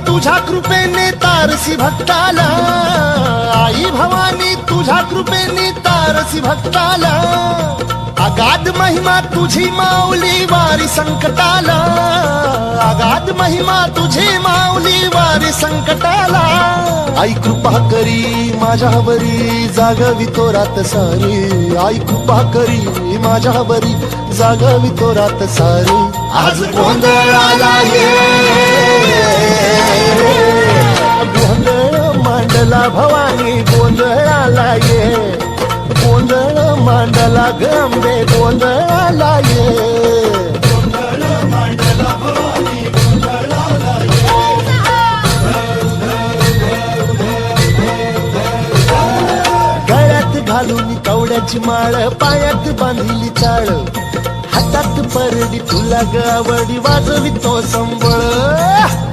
तुझ्या कृपेने तारसी भक्ताला, आई भवानी तुझ्या कृपेने तारसी भक्ताला, अगाध महिमा तुझी माऊली वारी संकटाला, अगाध महिमा तुझी माऊली वारी संकटाला. आई कृपा करी माझ्यावरी जागवी तो रात सारी, आई कृपा करी माझ्यावरी जागवी तो रात सारी. आज गोंधळाला ये, गोंधळ मांडला भवानी गोंधळाला ये, गोंधळ मांडला गंबे गोंधळाला ये, गोंधळ मांडला भवानी गोंधळाला ये. गळ्यात घालून कवड्याची माळ, पायात बांधिली चाळ, हातात परडी तुला गावडी वाजवी तो संबळ.